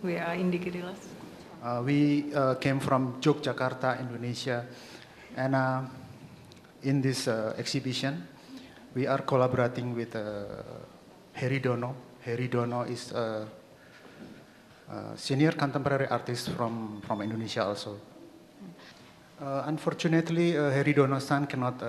We are Indi Girilas. We came from Yogyakarta, Indonesia, and in this exhibition, we are collaborating with Heri Dono. Heri Dono is a senior contemporary artist from Indonesia also. Unfortunately, Heri Dono-san cannot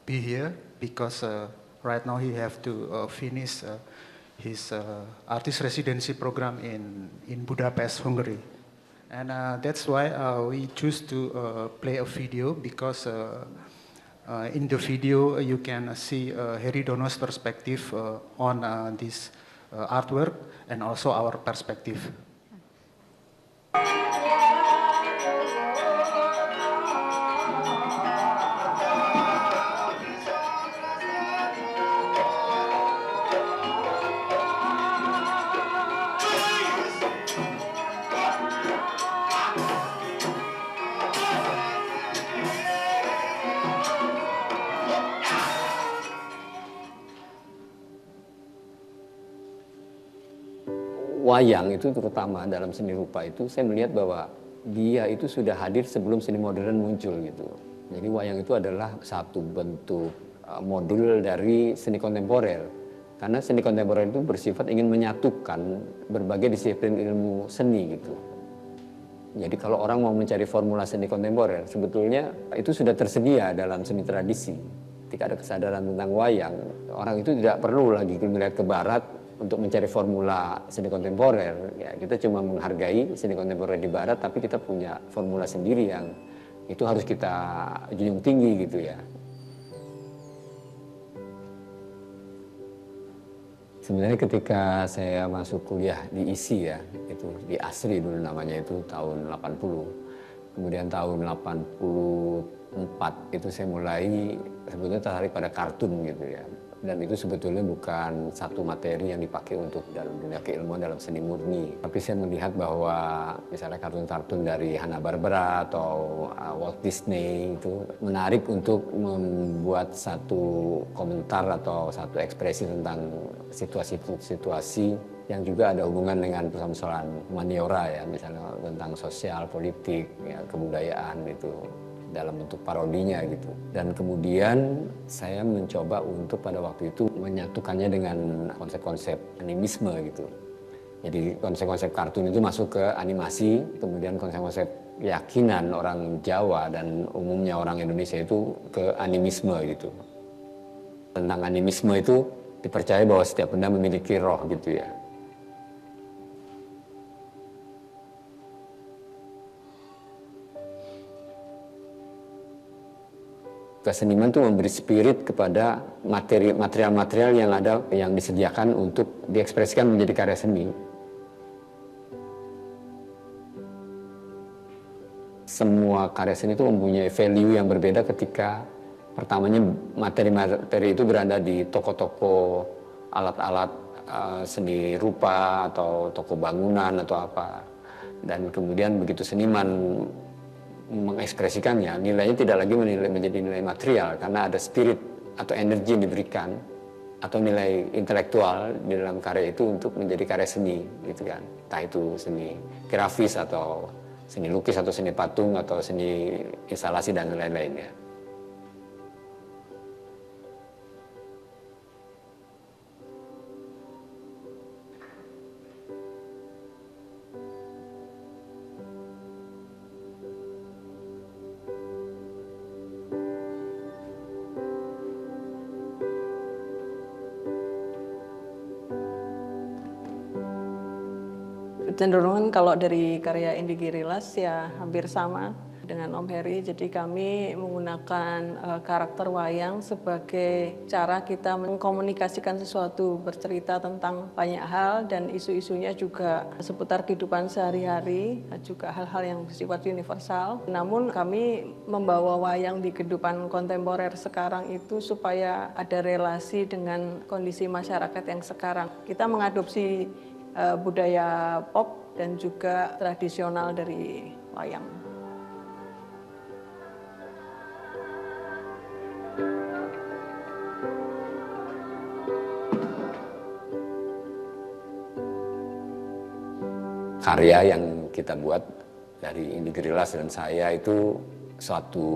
be here because right now he have to finish his artist residency program in Budapest, Hungary. And that's why we choose to play a video because in the video you can see Heri Dono's perspective on this artwork and also our perspective. Wayang itu terutama dalam seni rupa itu saya melihat bahwa dia itu sudah hadir sebelum seni modern muncul gitu. Jadi wayang itu adalah satu bentuk modul dari seni kontemporer. Karena seni kontemporer itu bersifat ingin menyatukan berbagai disiplin ilmu seni gitu. Jadi kalau orang mau mencari formula seni kontemporer, sebetulnya itu sudah tersedia dalam seni tradisi. Ketika ada kesadaran tentang wayang, orang itu tidak perlu lagi melihat ke barat untuk mencari formula seni kontemporer. Ya, kita cuma menghargai seni kontemporer di barat, tapi kita punya formula sendiri yang itu harus kita junjung tinggi gitu ya. Sebenarnya ketika saya masuk kuliah di ISI ya, itu di ASRI dulu namanya, itu tahun 80. Kemudian tahun 84 itu saya mulai sebetulnya tertarik pada kartun gitu ya. Dan itu sebetulnya bukan satu materi yang dipakai untuk dalam dunia keilmuan dalam seni murni. Tapi saya melihat bahwa misalnya kartun-kartun dari Hanna-Barbera atau Walt Disney itu menarik untuk membuat satu komentar atau satu ekspresi tentang situasi-situasi yang juga ada hubungan dengan persoalan humaniora ya, misalnya tentang sosial, politik, ya, kebudayaan itu dalam bentuk parodinya gitu. Dan kemudian saya mencoba untuk pada waktu itu menyatukannya dengan konsep-konsep animisme gitu. Jadi konsep-konsep kartun itu masuk ke animasi, kemudian konsep-konsep keyakinan orang Jawa dan umumnya orang Indonesia itu ke animisme gitu. Tentang animisme itu dipercaya bahwa setiap benda memiliki roh gitu ya. Keseniman itu memberi spirit kepada material-material yang ada, yang disediakan untuk diekspresikan menjadi karya seni. Semua karya seni itu mempunyai value yang berbeda ketika pertamanya materi-materi itu berada di toko-toko alat-alat seni rupa atau toko bangunan atau apa. Dan kemudian begitu seniman mengekspresikannya, nilainya tidak lagi menjadi nilai material karena ada spirit atau energi yang diberikan atau nilai intelektual di dalam karya itu untuk menjadi karya seni gitu kan. Entah itu seni grafis atau seni lukis atau seni patung atau seni instalasi dan lain-lainnya. Kecenderungan kalau dari karya Indi Girilas ya hampir sama dengan Om Heri. Jadi kami menggunakan karakter wayang sebagai cara kita mengkomunikasikan sesuatu, bercerita tentang banyak hal dan isu-isunya juga seputar kehidupan sehari-hari, juga hal-hal yang bersifat universal. Namun kami membawa wayang di kehidupan kontemporer sekarang itu supaya ada relasi dengan kondisi masyarakat yang sekarang. Kita mengadopsi budaya pop dan juga tradisional dari wayang. karya yang kita buat dari Indi Guerrillas dan saya itu suatu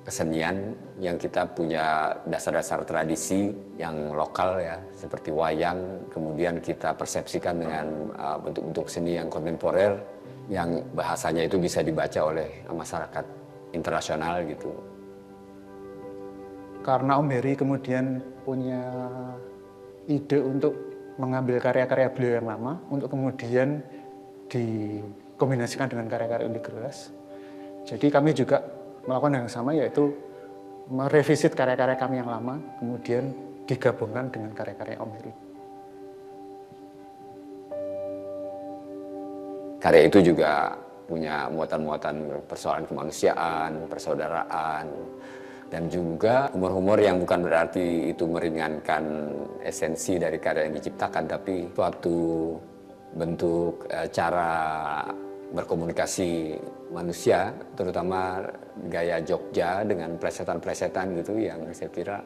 kesenian yang kita punya dasar-dasar tradisi yang lokal ya, seperti wayang, kemudian kita persepsikan dengan bentuk-bentuk seni yang kontemporer yang bahasanya itu bisa dibaca oleh masyarakat internasional gitu. Karena Om Heri kemudian punya ide untuk mengambil karya-karya beliau yang lama untuk kemudian dikombinasikan dengan karya-karya Indi Guerrillas. Jadi kami juga melakukan yang sama, yaitu merevisit karya-karya kami yang lama kemudian digabungkan dengan karya-karya Om Heri. Karya itu juga punya muatan-muatan persoalan kemanusiaan, persaudaraan, dan juga humor-humor yang bukan berarti itu meringankan esensi dari karya yang diciptakan, tapi suatu bentuk cara berkomunikasi manusia, terutama gaya Jogja dengan plesetan-plesetan gitu yang saya kira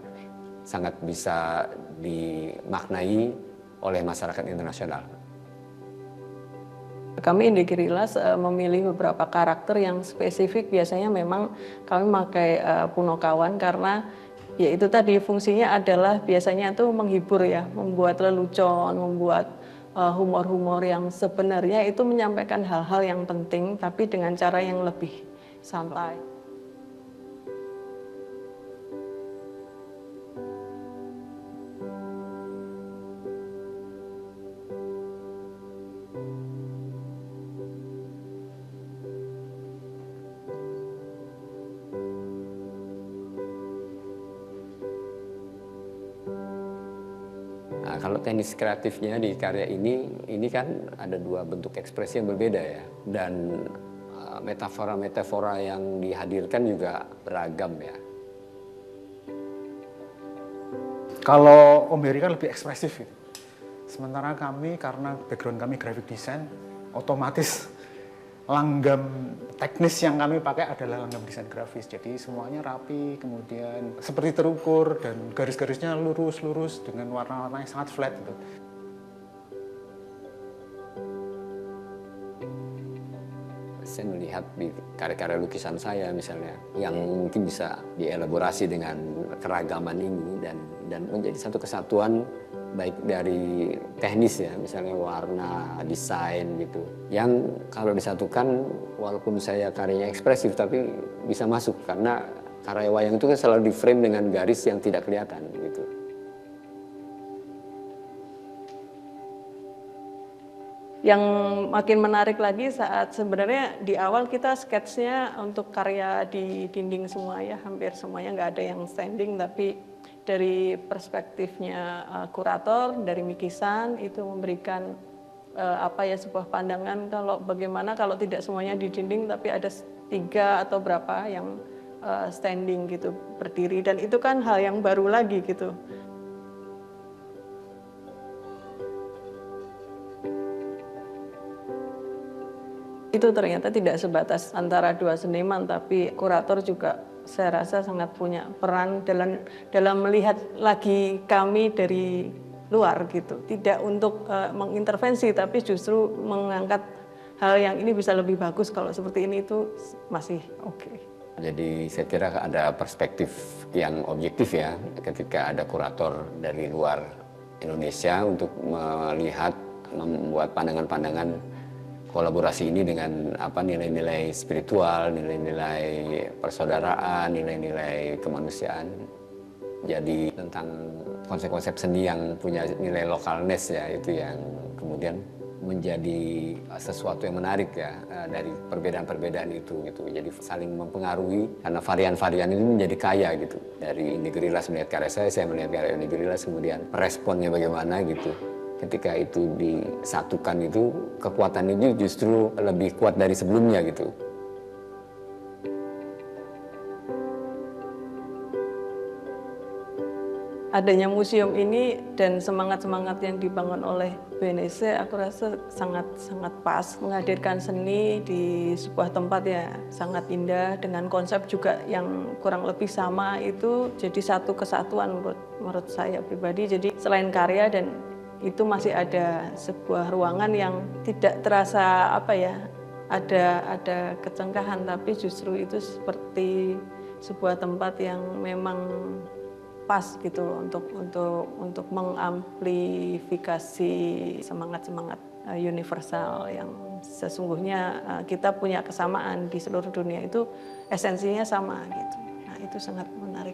sangat bisa dimaknai oleh masyarakat internasional. Kami Indi Guerrillas memilih beberapa karakter yang spesifik. Biasanya memang kami pakai Punokawan karena ya itu tadi fungsinya adalah biasanya itu menghibur ya, membuat lelucon, membuat humor-humor yang sebenarnya itu menyampaikan hal-hal yang penting tapi dengan cara yang lebih santai. Nah, kalau teknis kreatifnya di karya ini kan ada dua bentuk ekspresi yang berbeda ya, dan metafora-metafora yang dihadirkan juga beragam ya. Kalau Om Heri kan lebih ekspresif gitu. Sementara kami karena background kami graphic design, otomatis langgam teknis yang kami pakai adalah langgam desain grafis. Jadi semuanya rapi, kemudian seperti terukur dan garis-garisnya lurus-lurus dengan warna-warna yang sangat flat gitu. Saya melihat di karya-karya lukisan saya misalnya yang mungkin bisa dielaborasi dengan keragaman ini dan menjadi satu kesatuan baik dari teknis ya, misalnya warna, desain gitu, yang kalau disatukan walaupun saya karyanya ekspresif tapi bisa masuk karena karya wayang itu kan selalu di frame dengan garis yang tidak kelihatan gitu. Yang makin menarik lagi saat sebenarnya di awal kita sketsnya untuk karya di dinding semua ya, hampir semuanya nggak ada yang standing, tapi dari perspektifnya kurator, dari Mikisan itu memberikan sebuah pandangan kalau bagaimana kalau tidak semuanya di dinding tapi ada 3 atau berapa yang standing gitu, berdiri, dan itu kan hal yang baru lagi gitu. Itu ternyata tidak sebatas antara 2 seniman, tapi kurator juga saya rasa sangat punya peran dalam melihat lagi kami dari luar gitu. Tidak untuk mengintervensi, tapi justru mengangkat hal yang ini bisa lebih bagus kalau seperti ini, itu masih oke. Jadi saya kira ada perspektif yang objektif ya ketika ada kurator dari luar Indonesia untuk melihat, membuat pandangan-pandangan kolaborasi ini dengan nilai-nilai spiritual, nilai-nilai persaudaraan, nilai-nilai kemanusiaan. Jadi tentang konsep-konsep seni yang punya nilai lokalness ya, itu yang kemudian menjadi sesuatu yang menarik ya dari perbedaan-perbedaan itu gitu. Jadi saling mempengaruhi karena varian-varian ini menjadi kaya gitu. Dari Indi Guerrillas melihat karya saya melihat karya Indi Guerrillas, kemudian responnya bagaimana gitu. Ketika itu disatukan itu kekuatannya justru lebih kuat dari sebelumnya gitu. Adanya museum ini dan semangat-semangat yang dibangun oleh BNSC, aku rasa sangat pas menghadirkan seni di sebuah tempat ya sangat indah dengan konsep juga yang kurang lebih sama, itu jadi satu kesatuan menurut saya pribadi. Jadi selain karya dan itu masih ada sebuah ruangan yang tidak terasa ada kecengkahan, tapi justru itu seperti sebuah tempat yang memang pas gitu loh untuk mengamplifikasi semangat-semangat universal yang sesungguhnya kita punya kesamaan di seluruh dunia, itu esensinya sama gitu. Nah, itu sangat menarik.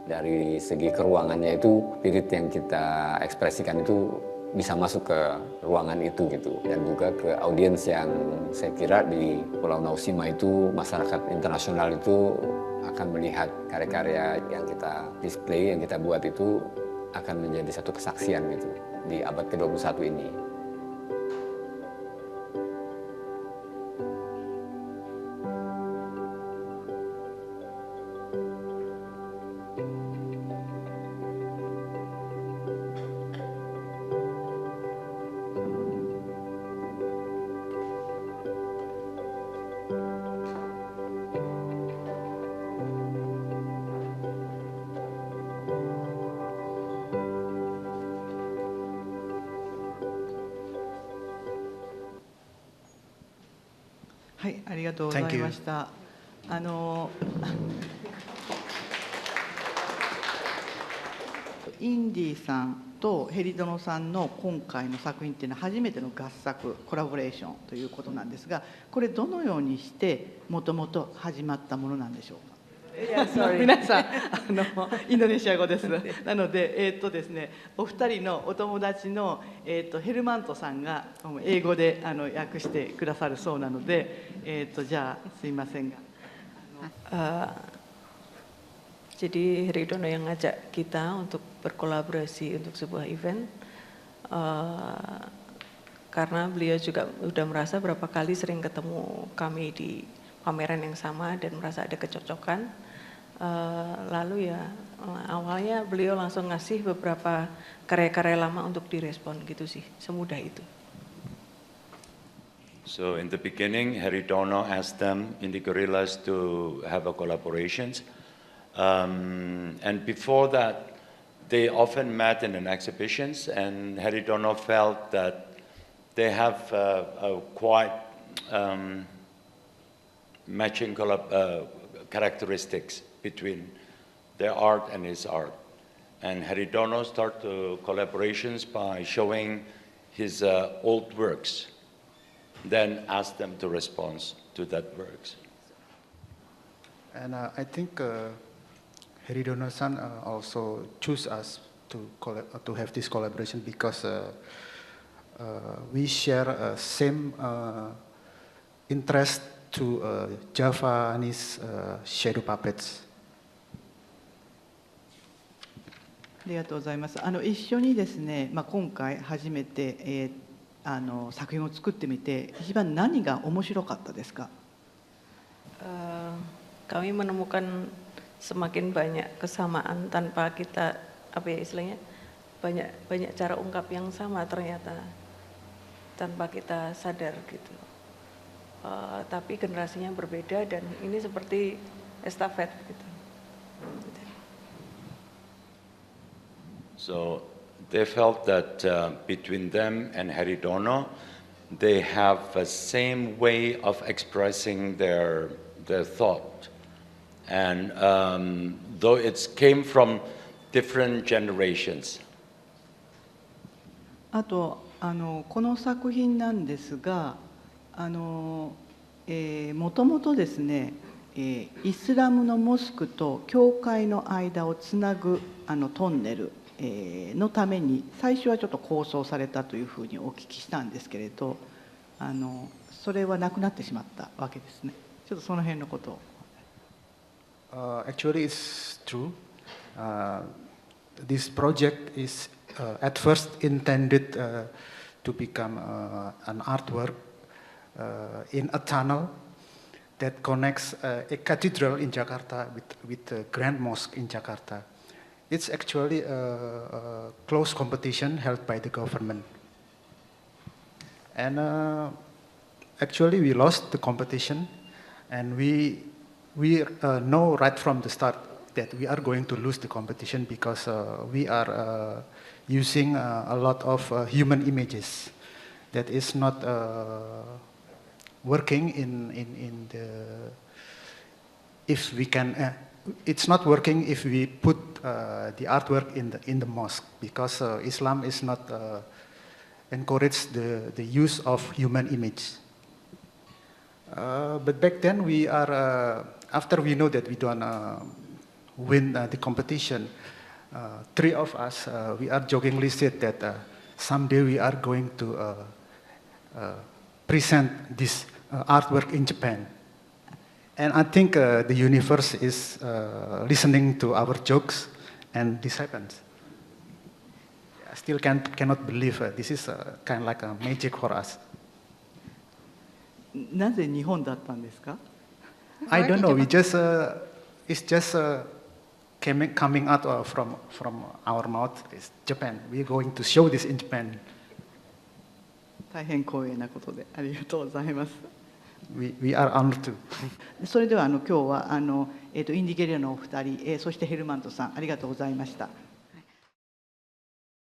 Dari segi keruangannya itu, spirit yang kita ekspresikan itu bisa masuk ke ruangan itu gitu, dan juga ke audiens yang saya kira di Pulau Nausima itu masyarakat internasional itu akan melihat karya-karya yang kita display, yang kita buat itu akan menjadi satu kesaksian gitu di abad ke-21 ini.はい、ありがとうございました。インディさんとヘリドノさんの今回の作品っていうのは初めての合作コラボレーションということなんですが、これどのようにしてもともと始まったものなんでしょうか。皆さんインドネシア語です。なのでですね、お二人のお友達のヘルマントさんが英語で訳してくださるそうなので、じゃあすいませんが。Jadi Heridono yang ngajak kita untuk berkolaborasi untuk sebuah event, karena beliau juga sudah merasa berapa kali sering ketemu kami di pameran yang sama dan merasa ada kecocokan. Lalu ya awalnya beliau langsung ngasih beberapa karya-karya lama untuk direspon gitu sih, semudah itu. So in the beginning, Heridono asked them in the Gorillas to have a collaborations. And before that, they often met in an exhibitions, and Heridono felt that they have a quite matching characteristics between their art and his art. And Heridono started collaborations by showing his old works, then asked them to respond to that works. And I think Heridono-san also choose us to have this collaboration because we share same interest to Javanese shadow puppets. ありがとうございます。一緒にですね、今回初めて、作品を作ってみて一番何が面白かったですか。Kami menemukan semakin banyak kesamaan tanpa kita istilahnya banyak cara ungkap yang sama ternyata tanpa kita sadar gitu. Tapi generasinya berbeda dan ini seperti estafet gitu. So they felt that between them and Heridono, they have the same way of expressing their thought. And though it came from different generations. あとこの作品なんですが、もともとですね、イスラムのモスクと教会の間をつなぐトンネルのために最初はちょっと構想されたというふうにお聞きしたんですけれど、それはなくなってしまったわけですね。ちょっとその辺のことを。Actually, it's true. This project is at first intended to become an artwork in a tunnel that connects a cathedral in Jakarta with the Grand Mosque in Jakarta. It's actually a close competition held by the government. And actually we lost the competition, and we know right from the start that we are going to lose the competition because we are using a lot of human images that is not working in the, if we can, it's not working if we put the artwork in the mosque, because Islam is not encourage the use of human image. But back then we are, after we know that we don't win the competition, three of us, we are jokingly said that someday we are going to present this artwork in Japan. And I think the universe is listening to our jokes, and this happens. I still cannot believe this is kind of like a magic for us. なぜ日本だったんですか？ I don't know. We just it's just coming out from our mouth. It's Japan. We're going to show this in Japan. 大変光栄なことでありがとうございます。We are honored to. それでは今日はインディゲリラのお二人、そしてヘルマントさんありがとうございました。